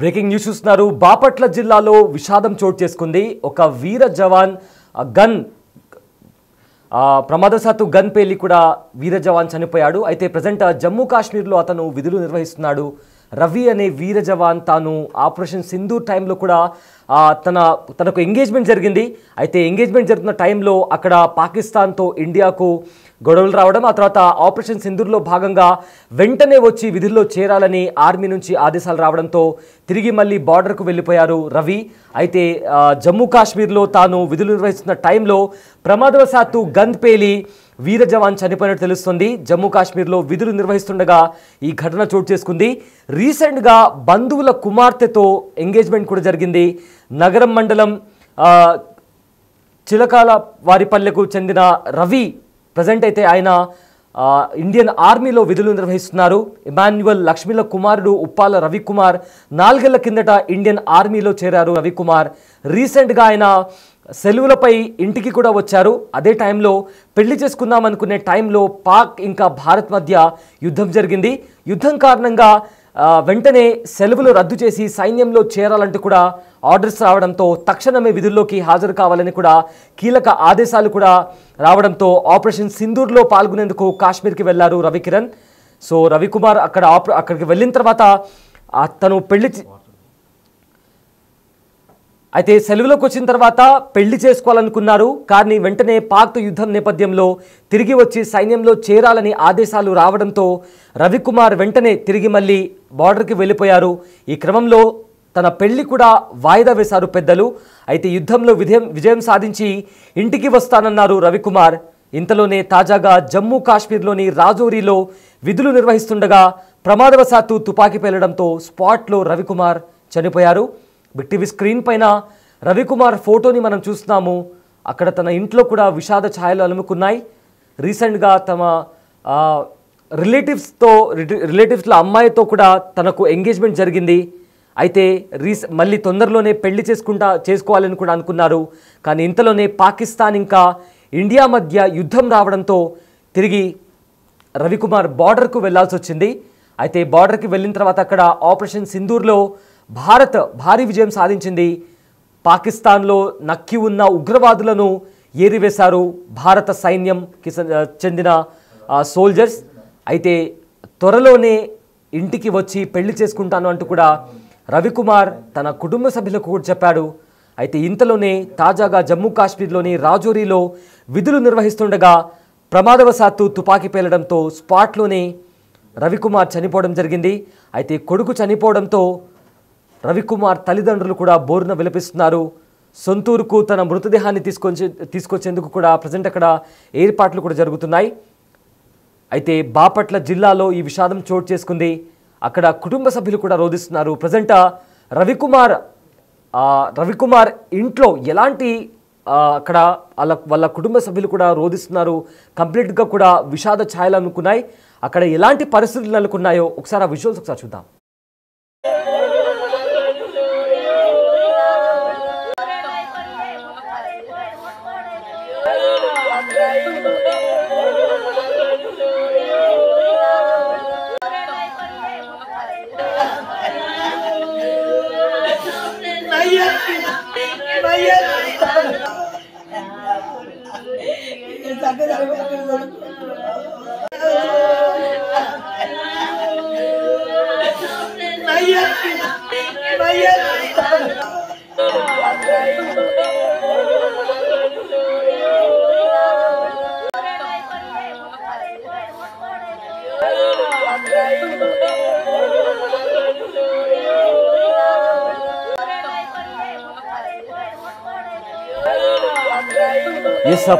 Breaking news చూస్తున్నారు. బాపట్ల జిల్లాలో విషాదం చోటు చేసుకుంది. ఒక వీర జవాన్ గన్ ప్రమాదవశాత్తు గన్ పేలి కూడా వీర జవాన్ చనిపోయాడు. అయితే ప్రజెంట్ జమ్మూ కాశ్మీర్లో అతను విధులు నిర్వహిస్తున్నాడు. రవి అనే వీర జవాన్ తాను ఆపరేషన్ సింధూర్ టైంలో కూడా తనకు ఎంగేజ్మెంట్ జరిగింది. అయితే ఎంగేజ్మెంట్ జరుగుతున్న టైంలో అక్కడ పాకిస్తాన్తో ఇండియాకు గొడవలు రావడం, ఆ తర్వాత ఆపరేషన్ సింధూర్లో భాగంగా వెంటనే వచ్చి విధుల్లో చేరాలని ఆర్మీ నుంచి ఆదేశాలు రావడంతో తిరిగి మళ్ళీ బార్డర్కు వెళ్ళిపోయారు రవి. అయితే జమ్మూ కాశ్మీర్లో తాను విధులు నిర్వహిస్తున్న టైంలో ప్రమాదవశాత్తు గన్ పేలి వీర జవాన్ చనిపోయినట్టు తెలుస్తుంది. జమ్మూ కాశ్మీర్లో విధులు నిర్వహిస్తుండగా ఈ ఘటన చోటు చేసుకుంది. రీసెంట్గా బంధువుల కుమార్తెతో ఎంగేజ్మెంట్ కూడా జరిగింది. నగరం మండలం చిలకాల వారిపల్లెకు చెందిన రవి ప్రజెంట్ అయితే ఆయన ఇండియన్ ఆర్మీలో విధులు నిర్వహిస్తున్నారు. ఇమాన్యువల్ లక్ష్మీల కుమారుడు ఉప్పాల రవికుమార్ 4 ఏళ్ల కిందట ఇండియన్ ఆర్మీలో చేరారు. రవికుమార్ రీసెంట్గా ఆయన సెలవులపై ఇంటికి కూడా వచ్చారు. అదే టైంలో పెళ్లి చేసుకుందాం అనుకునే టైంలో పాక్ ఇంకా భారత్ మధ్య యుద్ధం జరిగింది. యుద్ధం కారణంగా వెంటనే సెలవులు రద్దు చేసి సైన్యంలో చేరాలంటూ కూడా ఆర్డర్స్ రావడంతో తక్షణమే విధుల్లోకి హాజరు కావాలని కూడా కీలక ఆదేశాలు కూడా రావడంతో ఆపరేషన్ సింధూర్లో పాల్గొనేందుకు కాశ్మీర్కి వెళ్లారు రవికిరణ్. సో రవికుమార్ అక్కడికి వెళ్ళిన తర్వాత తను అయితే సెలవులోకి వచ్చిన తర్వాత పెళ్లి చేసుకోవాలనుకున్నారు. కానీ వెంటనే పాక్తో యుద్ధం నేపథ్యంలో తిరిగి వచ్చి సైన్యంలో చేరాలని ఆదేశాలు రావడంతో రవికుమార్ వెంటనే తిరిగి మళ్ళీ బార్డర్కి వెళ్ళిపోయారు. ఈ క్రమంలో తన పెళ్లి కూడా వాయిదా వేశారు పెద్దలు. అయితే యుద్ధంలో విజయం సాధించి ఇంటికి వస్తానన్నారు రవికుమార్. ఇంతలోనే తాజాగా జమ్మూ కాశ్మీర్లోని రాజౌరీలో విధులు నిర్వహిస్తుండగా ప్రమాదవశాత్తు తుపాకీ పేలడంతో స్పాట్లో రవికుమార్ చనిపోయారు. బిగ్ టీవీ స్క్రీన్ పైన రవికుమార్ ఫోటోని మనం చూస్తున్నాము. అక్కడ తన ఇంట్లో కూడా విషాద ఛాయలు అలుముకున్నాయి. రీసెంట్గా తమ రిలేటివ్స్ల అమ్మాయితో కూడా తనకు ఎంగేజ్మెంట్ జరిగింది. అయితే మళ్ళీ తొందరలోనే పెళ్లి చేసుకోవాలని కూడా అనుకున్నారు. కానీ ఇంతలోనే పాకిస్తాన్ ఇంకా ఇండియా మధ్య యుద్ధం రావడంతో తిరిగి రవికుమార్ బార్డర్కు వెళ్లాల్సి వచ్చింది. అయితే బార్డర్కి వెళ్ళిన తర్వాత అక్కడ ఆపరేషన్ సింధూర్లో భారత్ భారీ విజయం సాధించింది. పాకిస్తాన్లో నక్కి ఉన్న ఉగ్రవాదులను ఏరివేశారు భారత సైన్యంకి చెందిన సోల్జర్స్. అయితే త్వరలోనే ఇంటికి వచ్చి పెళ్లి చేసుకుంటాను అంటూ కూడా రవికుమార్ తన కుటుంబ సభ్యులకు కూడా చెప్పాడు. అయితే ఇంతలోనే తాజాగా జమ్మూ కాశ్మీర్లోని రాజౌరీలో విధులు నిర్వహిస్తుండగా ప్రమాదవశాత్తు తుపాకీ పేలడంతో స్పాట్లోనే రవికుమార్ చనిపోవడం జరిగింది. అయితే కొడుకు చనిపోవడంతో రవికుమార్ తల్లిదండ్రులు కూడా బోరున విలపిస్తున్నారు. సొంతూరుకు తన మృతదేహాన్ని తీసుకొచ్చేందుకు కూడా ప్రజెంట్ అక్కడ ఏర్పాట్లు కూడా జరుగుతున్నాయి. అయితే బాపట్ల జిల్లాలో ఈ విషాదం చోటు చేసుకుంది. అక్కడ కుటుంబ సభ్యులు కూడా రోధిస్తున్నారు. ప్రజెంట్ రవికుమార్ ఇంట్లో ఎలాంటి అక్కడ వాళ్ళ కుటుంబ సభ్యులు కూడా రోధిస్తున్నారు. కంప్లీట్గా కూడా విషాద ఛాయలు అనుకున్నాయి. అక్కడ ఎలాంటి పరిస్థితులు నెలకొన్నాయో ఒకసారి ఆ విజువల్స్ ఒకసారి చూద్దాం.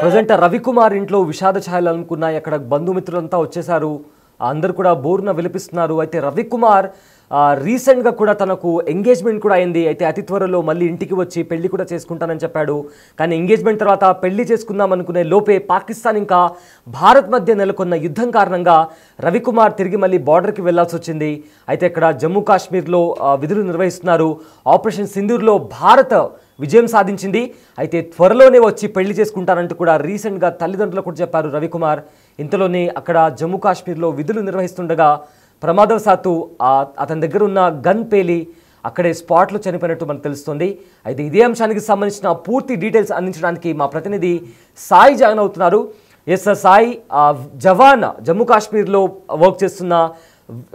ప్రజెంట్ రవికుమార్ ఇంట్లో విషాద ఛాయలు అనుకున్నాయి. అక్కడ బంధుమిత్రులంతా వచ్చేసారు. అందరూ కూడా బోరున విలపిస్తున్నారు. అయితే రవికుమార్ రీసెంట్గా కూడా తనకు ఎంగేజ్మెంట్ కూడా అయింది. అయితే అతి త్వరలో మళ్ళీ ఇంటికి వచ్చి పెళ్లి కూడా చేసుకుంటానని చెప్పాడు. కానీ ఎంగేజ్మెంట్ తర్వాత పెళ్లి చేసుకుందాం అనుకునే లోపే పాకిస్తాన్ ఇంకా భారత్ మధ్య నెలకొన్న యుద్ధం కారణంగా రవికుమార్ తిరిగి మళ్ళీ బార్డర్కి వెళ్లాల్సి వచ్చింది. అయితే ఇక్కడ జమ్మూ కాశ్మీర్లో విధులు నిర్వహిస్తున్నారు. ఆపరేషన్ సింధూర్లో భారత్ విజయం సాధించింది. అయితే త్వరలోనే వచ్చి పెళ్లి చేసుకుంటానంటూ కూడా రీసెంట్గా తల్లిదండ్రులకు కూడా చెప్పారు రవికుమార్. ఇంతలోనే అక్కడ జమ్మూ కాశ్మీర్లో విధులు నిర్వహిస్తుండగా ప్రమాదవశాత్తు అతని దగ్గర ఉన్న గన్ పేలి అక్కడే స్పాట్లో చనిపోయినట్టు మనకు తెలుస్తుంది. అయితే ఇదే అంశానికి సంబంధించిన పూర్తి డీటెయిల్స్ అందించడానికి మా ప్రతినిధి సాయి జాయిన్ అవుతున్నారు. ఎస్ సాయి, జవాన్ జమ్మూ కాశ్మీర్లో వర్క్ చేస్తున్న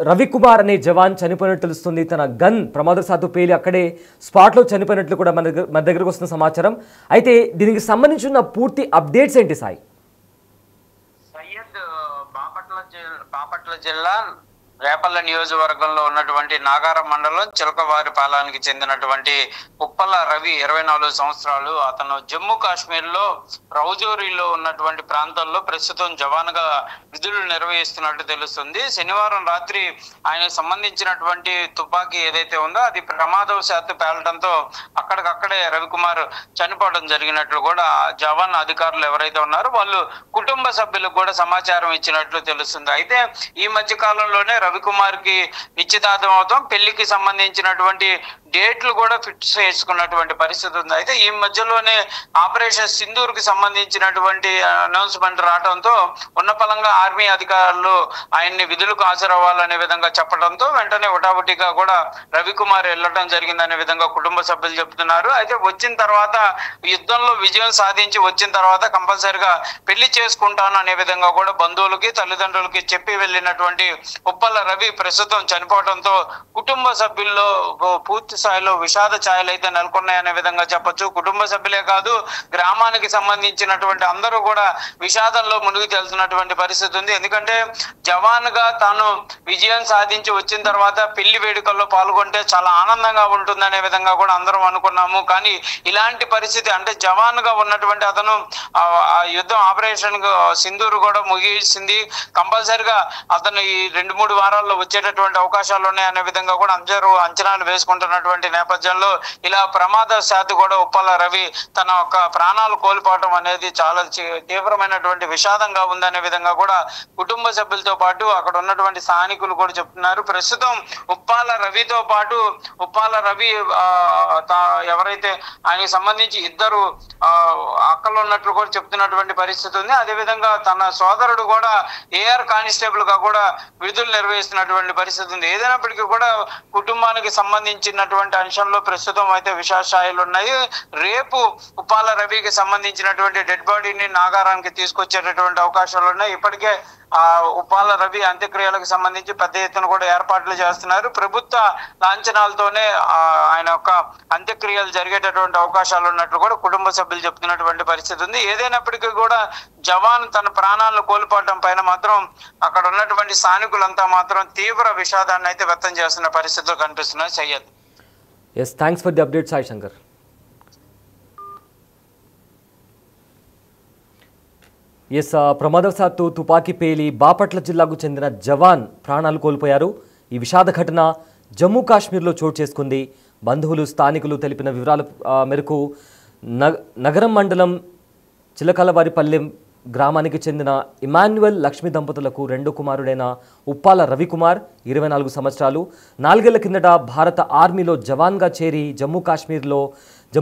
రవికుమార్ అనే జవాన్ చనిపోయినట్టు తెలుస్తుంది. తన గన్ ప్రమాదవశాత్తు పేలి అక్కడే స్పాట్లో చనిపోయినట్లు కూడా మన దగ్గరకు వస్తున్న సమాచారం. అయితే దీనికి సంబంధించిన పూర్తి అప్డేట్స్ ఏంటి సాయి? సయ్యద్ బాపట్ల జిల్లా రేపల్ల నియోజకవర్గంలో ఉన్నటువంటి నాగారం మండలం చిలకవారి పాలానికి చెందినటువంటి ఉప్పల రవి 24 సంవత్సరాలు. అతను జమ్మూ కాశ్మీర్ లో రౌజోరీలో ఉన్నటువంటి ప్రాంతాల్లో ప్రస్తుతం జవాన్ గా విధులు నిర్వహిస్తున్నట్టు తెలుస్తుంది. శనివారం రాత్రి ఆయనకు సంబంధించినటువంటి తుపాకీ ఏదైతే ఉందో అది ప్రమాదవశాత్తు పేలటంతో అక్కడికక్కడే రవికుమార్ చనిపోవడం జరిగినట్లు కూడా జవాన్ అధికారులు ఎవరైతే ఉన్నారో వాళ్ళు కుటుంబ సభ్యులకు కూడా సమాచారం ఇచ్చినట్లు తెలుస్తుంది. అయితే ఈ మధ్య కాలంలోనే రవికుమార్ కి నిశ్చితార్థం అవుతాం, పెళ్లికి సంబంధించినటువంటి డేట్లు కూడా ఫిక్స్ చేసుకున్నటువంటి పరిస్థితి ఉంది. అయితే ఈ మధ్యలోనే ఆపరేషన్ సింధూర్ కి సంబంధించినటువంటి అనౌన్స్మెంట్ రావడంతో ఉన్నపలంగా ఆర్మీ అధికారులు ఆయన్ని విధులకు హాజరవ్వాలనే విధంగా చెప్పడంతో వెంటనే హుటాహుటిగా కూడా రవికుమార్ వెళ్ళడం జరిగిందనే విధంగా కుటుంబ సభ్యులు చెప్తున్నారు. అయితే వచ్చిన తర్వాత యుద్ధంలో విజయం సాధించి వచ్చిన తర్వాత కంపల్సరిగా పెళ్లి చేసుకుంటాను అనే విధంగా కూడా బంధువులకి తల్లిదండ్రులకి చెప్పి వెళ్ళినటువంటి ఉప్పల రవి ప్రస్తుతం చనిపోవడంతో కుటుంబ సభ్యుల్లో పూర్తి స్థాయిలో విషాద ఛాయలు అయితే నెలకొన్నాయనే విధంగా చెప్పొచ్చు. కుటుంబ సభ్యులే కాదు, గ్రామానికి సంబంధించినటువంటి అందరూ కూడా విషాదంలో మునిగి తేలుతున్నటువంటి పరిస్థితి ఉంది. ఎందుకంటే జవాన్ గా తాను విజయం సాధించి వచ్చిన తర్వాత పెళ్లి వేడుకల్లో పాల్గొంటే చాలా ఆనందంగా ఉంటుందనే విధంగా కూడా అందరం అనుకున్నాము. కానీ ఇలాంటి పరిస్థితి, అంటే జవాన్ గా ఉన్నటువంటి అతను ఆ యుద్ధం ఆపరేషన్ సింధూర్ కూడా ముగిసింది, కంపల్సరిగా అతను ఈ 2-3 వారాల్లో వచ్చేటటువంటి అవకాశాలు ఉన్నాయనే విధంగా కూడా అందరూ అంచనాలు వేసుకుంటున్నటువంటి నేపథ్యంలో ఇలా ప్రమాదశాత్తు కూడా ఉప్పల రవి తన యొక్క ప్రాణాలు కోల్పోవటం అనేది చాలా తీవ్రమైనటువంటి విషాదంగా ఉందనే విధంగా కూడా కుటుంబ సభ్యులతో పాటు అక్కడ ఉన్నటువంటి స్థానికులు కూడా చెప్తున్నారు. ప్రస్తుతం ఉప్పాల రవితో పాటు ఉప్పాల రవి ఎవరైతే ఆయనకి సంబంధించి 2 అక్కలు ఉన్నట్లు కూడా చెప్తున్నటువంటి పరిస్థితి ఉంది. అదేవిధంగా తన సోదరుడు కూడా ఏఆర్ కానిస్టేబుల్ గా కూడా విధులు నిర్వహిస్తున్నటువంటి పరిస్థితి ఉంది. ఏదైనప్పటికీ కూడా కుటుంబానికి సంబంధించినటువంటి అంశంలో ప్రస్తుతం అయితే విషాశాయాలు ఉన్నాయి. రేపు ఉప్పాల రవికి సంబంధించినటువంటి డెడ్ బాడీని నాగారానికి తీసుకొచ్చేటటువంటి అవకాశాలు ఉన్నాయి. ఇప్పటికే ఉప్పాల రవి అంత్యక్రియలకు సంబంధించి పెద్ద ఎత్తున కూడా ఏర్పాట్లు చేస్తున్నారు. ప్రభుత్వ లాంఛనాలతోనే ఆయన యొక్క అంత్యక్రియలు జరిగేటటువంటి అవకాశాలు ఉన్నట్లు కూడా కుటుంబ సభ్యులు చెప్తున్నటువంటి పరిస్థితి ఉంది. ఏదైనప్పటికీ కూడా జవాన్ తన ప్రాణాలను కోల్పోవడం పైన మాత్రం అక్కడ ఉన్నటువంటి స్థానికులంతా మాత్రం తీవ్ర విషాదాన్ని అయితే వ్యక్తం చేస్తున్న పరిస్థితులు కనిపిస్తున్నాయి. Syed, yes, thanks for the update Sai Shankar. Yes, ప్రమాదవశాత్తు తుపాకీ పేలి బాపట్ల జిల్లాకు చెందిన జవాన్ ప్రాణాలు కోల్పోయారు. ఈ విషాద ఘటన జమ్మూ కాశ్మీర్లో చోటు చేసుకుంది. బంధువులు స్థానికులు తెలిపిన వివరాల మేరకు నగరం మండలం చిలకలవారిపల్లెం గ్రామానికి చెందిన ఇమాన్యువల్ లక్ష్మి దంపతులకు 2వ కుమారుడైన ఉప్పాల రవికుమార్ 24 సంవత్సరాలు 4 ఏళ్ల కిందట భారత ఆర్మీలో జవాన్గా చేరి జమ్మూ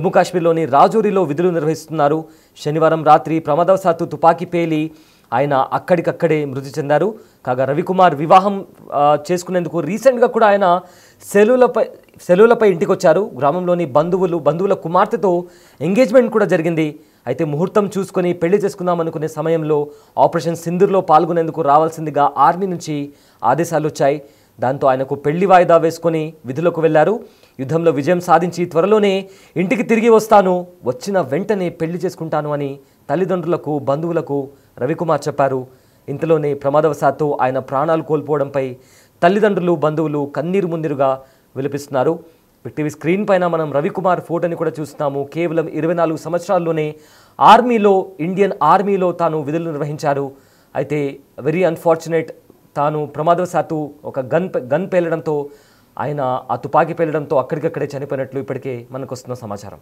కాశ్మీర్లోని రాజౌరీలో విధులు నిర్వహిస్తున్నారు. శనివారం రాత్రి ప్రమాదవశాత్తు తుపాకీ పేలి ఆయన అక్కడికక్కడే మృతి చెందారు. కాగా రవికుమార్ వివాహం చేసుకునేందుకు రీసెంట్గా కూడా ఆయన సెలవులపై ఇంటికి వచ్చారు. గ్రామంలోని బంధువుల కుమార్తెతో ఎంగేజ్మెంట్ కూడా జరిగింది. అయితే ముహూర్తం చూసుకొని పెళ్లి చేసుకుందాం అనుకునే సమయంలో ఆపరేషన్ సింధూర్లో పాల్గొనేందుకు రావాల్సిందిగా ఆర్మీ నుంచి ఆదేశాలు వచ్చాయి. దాంతో ఆయనకు పెళ్లి వాయిదా వేసుకొని విధులకు వెళ్లారు. యుద్ధంలో విజయం సాధించి త్వరలోనే ఇంటికి తిరిగి వస్తాను, వచ్చిన వెంటనే పెళ్లి చేసుకుంటాను అని తల్లిదండ్రులకు బంధువులకు రవికుమార్ చెప్పారు. ఇంతలోనే ప్రమాదవశాత్తు ఆయన ప్రాణాలు కోల్పోవడంపై తల్లిదండ్రులు బంధువులు కన్నీరు మున్నీరుగా విలపిస్తున్నారు. టీవీ స్క్రీన్ పైన మనం రవికుమార్ ఫోటోని కూడా చూస్తున్నాము. కేవలం 24 సంవత్సరాల్లోనే ఇండియన్ ఆర్మీలో తాను విధులు నిర్వహించారు. అయితే వెరీ అన్ఫార్చునేట్, తాను ప్రమాదవశాత్తు ఒక గన్ పేలడంతో ఆయన ఆ తుపాకీ పేలడంతో అక్కడికక్కడే చనిపోయినట్లు ఇప్పటికే మనకు వస్తున్న సమాచారం.